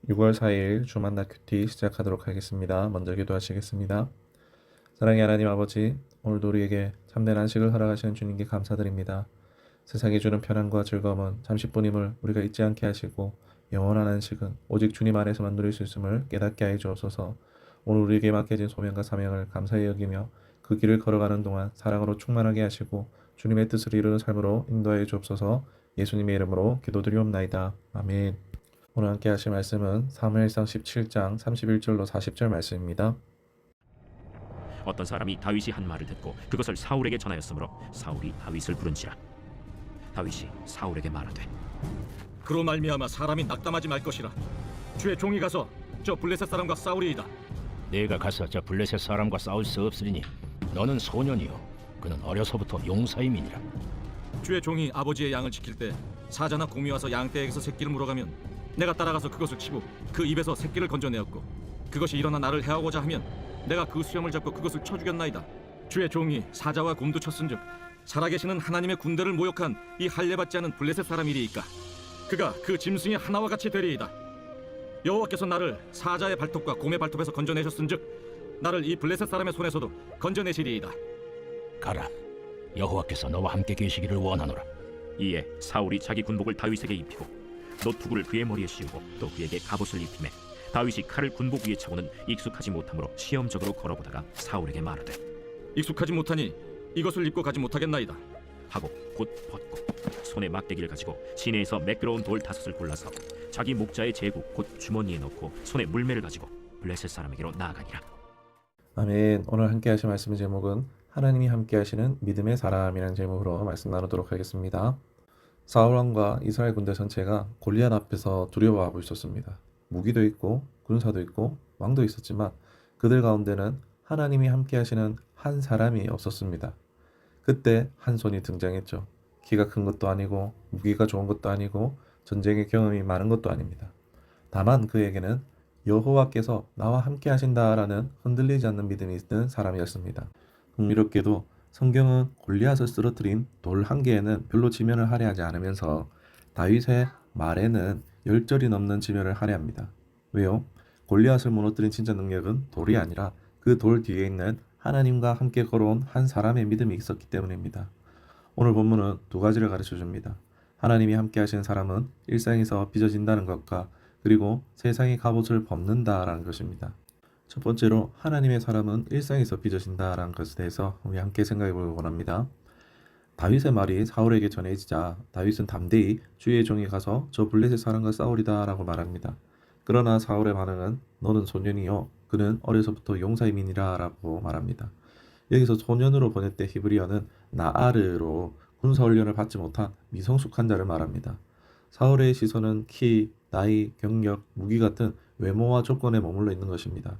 6월 4일 주만나 큐티 시작하도록 하겠습니다. 먼저 기도하시겠습니다. 사랑의 하나님 아버지, 오늘도 우리에게 참된 안식을 허락하시는 주님께 감사드립니다. 세상이 주는 편안과 즐거움은 잠시뿐임을 우리가 잊지 않게 하시고 영원한 안식은 오직 주님 안에서만 누릴 수 있음을 깨닫게 하여 주옵소서. 오늘 우리에게 맡겨진 소명과 사명을 감사히 여기며 그 길을 걸어가는 동안 사랑으로 충만하게 하시고 주님의 뜻을 이루는 삶으로 인도하여 주옵소서. 예수님의 이름으로 기도드리옵나이다. 아멘. 오늘 함께 하실 말씀은 사무엘상 17장 31절로 40절 말씀입니다. 어떤 사람이 다윗이 한 말을 듣고 그것을 사울에게 전하였으므로 사울이 다윗을 부른지라. 다윗이 사울에게 말하되 그로 말미암아 사람이 낙담하지 말 것이라. 주의 종이 가서 저 블레셋 사람과 싸우리이다. 네가 가서 저 블레셋 사람과 싸울 수 없으리니 너는 소년이요 그는 어려서부터 용사임이니라. 주의 종이 아버지의 양을 지킬 때 사자나 곰이 와서 양떼에게서 새끼를 물어가면 내가 따라가서 그것을 치고 그 입에서 새끼를 건져내었고 그것이 일어나 나를 해하고자 하면 내가 그 수염을 잡고 그것을 쳐 죽였나이다. 주의 종이 사자와 곰도 쳤은즉 살아계시는 하나님의 군대를 모욕한 이 할례받지 않은 블레셋 사람이리이까. 그가 그 짐승의 하나와 같이 되리이다. 여호와께서 나를 사자의 발톱과 곰의 발톱에서 건져내셨은즉 나를 이 블레셋 사람의 손에서도 건져내시리이다. 가라, 여호와께서 너와 함께 계시기를 원하노라. 이에 사울이 자기 군복을 다윗에게 입히고 노투구를 그의 머리에 씌우고 또 그에게 갑옷을 입히매 다윗이 칼을 군복 위에 차고는 익숙하지 못하므로 시험적으로 걸어보다가 사울에게 말하되 익숙하지 못하니 이것을 입고 가지 못하겠나이다. 하고 곧 벗고 손에 막대기를 가지고 시내에서 매끄러운 돌 5을 골라서 자기 목자의 제국 곧 주머니에 넣고 손에 물매를 가지고 블레셋 사람에게로 나아가니라. 아멘. 오늘 함께 하실 말씀의 제목은 하나님이 함께 하시는 믿음의 사람이라는 제목으로 말씀 나누도록 하겠습니다. 사울왕과 이스라엘 군대 전체가 골리앗 앞에서 두려워하고 있었습니다. 무기도 있고 군사도 있고 왕도 있었지만 그들 가운데는 하나님이 함께 하시는 한 사람이 없었습니다. 그때 한 손이 등장했죠. 키가 큰 것도 아니고 무기가 좋은 것도 아니고 전쟁의 경험이 많은 것도 아닙니다. 다만 그에게는 여호와께서 나와 함께 하신다라는 흔들리지 않는 믿음이 있는 사람이었습니다. 흥미롭게도 성경은 골리앗을 쓰러뜨린 돌 한 개에는 별로 지면을 할애하지 않으면서 다윗의 말에는 10절이 넘는 지면을 할애합니다. 왜요? 골리앗을 무너뜨린 진짜 능력은 돌이 아니라 그 돌 뒤에 있는 하나님과 함께 걸어온 한 사람의 믿음이 있었기 때문입니다. 오늘 본문은 두 가지를 가르쳐 줍니다. 하나님이 함께 하시는 사람은 일상에서 빚어진다는 것과 그리고 세상의 갑옷을 벗는다라는 것입니다. 첫 번째로 하나님의 사람은 일상에서 빚어진다라는 것에 대해서 우리 함께 생각해 보기 원합니다. 다윗의 말이 사울에게 전해지자 다윗은 담대히 주의 종이 가서 저 블레셋 사람과 싸우리다 라고 말합니다. 그러나 사울의 반응은 너는 소년이요 그는 어려서부터 용사임이니라 라고 말합니다. 여기서 소년으로 번역된 히브리어는 나아르로 군사훈련을 받지 못한 미성숙한 자를 말합니다. 사울의 시선은 키, 나이, 경력, 무기 같은 외모와 조건에 머물러 있는 것입니다.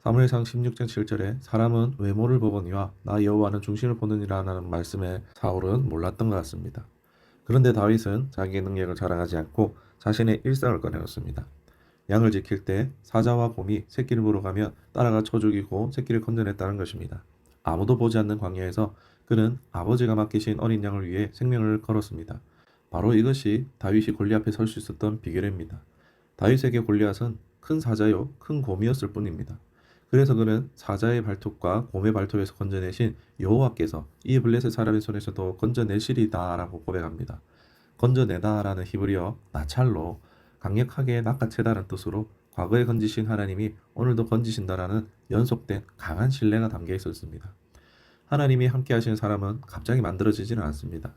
사무엘상 16장 7절에 사람은 외모를 보거니와 나 여호와는 중심을 보느니라는 말씀에 사울은 몰랐던 것 같습니다. 그런데 다윗은 자기의 능력을 자랑하지 않고 자신의 일상을 꺼내었습니다. 양을 지킬 때 사자와 곰이 새끼를 물어가며 따라가 쳐 죽이고 새끼를 건져냈다는 것입니다. 아무도 보지 않는 광야에서 그는 아버지가 맡기신 어린 양을 위해 생명을 걸었습니다. 바로 이것이 다윗이 골리앗 앞에 설 수 있었던 비결입니다. 다윗에게 골리앗은 큰 사자요 큰 곰이었을 뿐입니다. 그래서 그는 사자의 발톱과 곰의 발톱에서 건져내신 여호와께서 이 블레셋 사람의 손에서도 건져내시리다 라고 고백합니다. 건져내다라는 히브리어 나찰로 강력하게 낚아채다라는 뜻으로 과거에 건지신 하나님이 오늘도 건지신다라는 연속된 강한 신뢰가 담겨 있었습니다. 하나님이 함께 하시는 사람은 갑자기 만들어지지는 않습니다.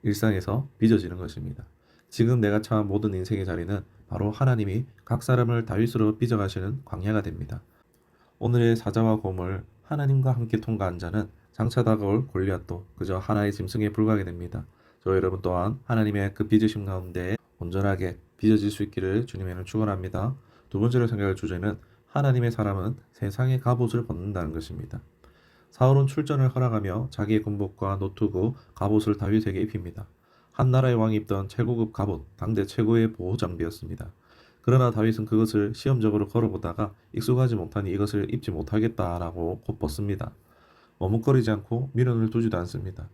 일상에서 빚어지는 것입니다. 지금 내가 처한 모든 인생의 자리는 바로 하나님이 각 사람을 다윗으로 빚어가시는 광야가 됩니다. 오늘의 사자와 곰을 하나님과 함께 통과한 자는 장차 다가올 골리앗도 그저 하나의 짐승에 불과하게 됩니다. 저 여러분 또한 하나님의 그 빚으심 가운데 온전하게 빚어질 수 있기를 주님의 이름으로 축원합니다. 두 번째로 생각할 주제는 하나님의 사람은 세상의 갑옷을 벗는다는 것입니다. 사울은 출전을 허락하며 자기의 군복과 노투구, 갑옷을 다윗에게 입힙니다. 한 나라의 왕이 입던 최고급 갑옷, 당대 최고의 보호 장비였습니다. 그러나 다윗은 그것을 시험적으로 걸어보다가 익숙하지 못하니 이것을 입지 못하겠다라고 곧 벗습니다. 머뭇거리지 않고 미련을 두지도 않습니다.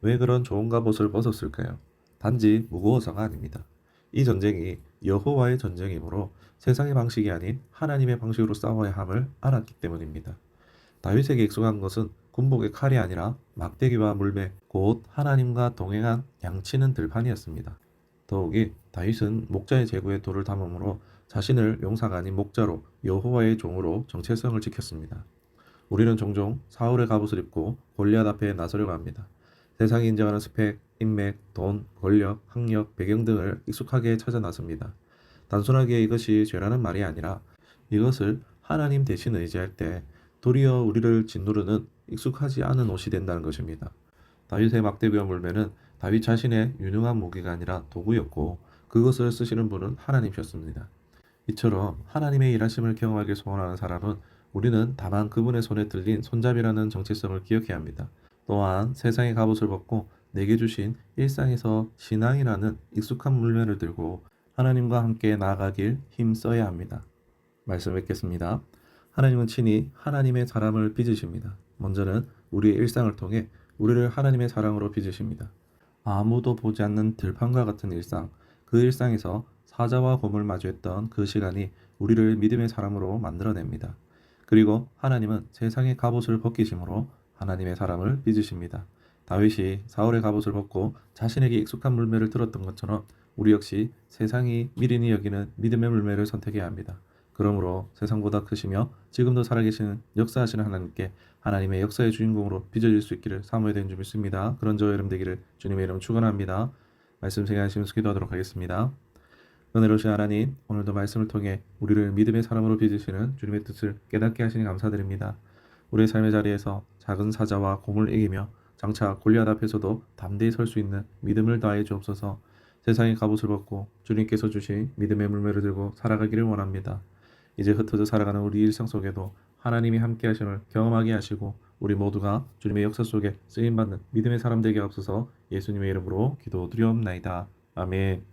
왜 그런 좋은 갑옷을 벗었을까요? 단지 무거워서가 아닙니다. 이 전쟁이 여호와의 전쟁이므로 세상의 방식이 아닌 하나님의 방식으로 싸워야 함을 알았기 때문입니다. 다윗에게 익숙한 것은 군복의 칼이 아니라 막대기와 물매, 곧 하나님과 동행한 양치는 들판이었습니다. 더욱이 다윗은 목자의 제구에 돌을 담음으로 자신을 용사가 아닌 목자로 여호와의 종으로 정체성을 지켰습니다. 우리는 종종 사울의 갑옷을 입고 골리앗 앞에 나서려고 합니다. 세상이 인정하는 스펙, 인맥, 돈, 권력, 학력, 배경 등을 익숙하게 찾아 나섭니다. 단순하게 이것이 죄라는 말이 아니라 이것을 하나님 대신 의지할 때 도리어 우리를 짓누르는 익숙하지 않은 옷이 된다는 것입니다. 다윗의 막대기와 물매는 다윗 자신의 유능한 무기가 아니라 도구였고 그것을 쓰시는 분은 하나님이셨습니다. 이처럼 하나님의 일하심을 경험하길 소원하는 사람은 우리는 다만 그분의 손에 들린 손잡이라는 정체성을 기억해야 합니다. 또한 세상의 갑옷을 벗고 내게 주신 일상에서 신앙이라는 익숙한 물매를 들고 하나님과 함께 나아가길 힘써야 합니다. 말씀 뵙겠습니다. 하나님은 친히 하나님의 사람을 빚으십니다. 먼저는 우리의 일상을 통해 우리를 하나님의 사랑으로 빚으십니다. 아무도 보지 않는 들판과 같은 일상, 그 일상에서 사자와 곰을 마주했던 그 시간이 우리를 믿음의 사람으로 만들어냅니다. 그리고 하나님은 세상의 갑옷을 벗기심으로 하나님의 사람을 빚으십니다. 다윗이 사울의 갑옷을 벗고 자신에게 익숙한 물매를 들었던 것처럼 우리 역시 세상이 미련히 여기는 믿음의 물매를 선택해야 합니다. 그러므로 세상보다 크시며 지금도 살아계시는 역사하시는 하나님께 하나님의 역사의 주인공으로 빚어질 수 있기를 사모해야 되는 줄 믿습니다. 그런 저의 이름 되기를 주님의 이름 축원합니다. 말씀 생각하시면서 기도하도록 하겠습니다. 은혜로우신 하나님, 오늘도 말씀을 통해 우리를 믿음의 사람으로 빚으시는 주님의 뜻을 깨닫게 하시니 감사드립니다. 우리의 삶의 자리에서 작은 사자와 곰을 이기며 장차 골리앗 앞에서도 담대히 설 수 있는 믿음을 다해 주옵소서. 세상의 갑옷을 벗고 주님께서 주신 믿음의 물매를 들고 살아가기를 원합니다. 이제 흩어져 살아가는 우리 일상 속에도 하나님이 함께 하심을 경험하게 하시고 우리 모두가 주님의 역사 속에 쓰임받는 믿음의 사람 되게 하옵소서. 예수님의 이름으로 기도드리옵나이다. 아멘.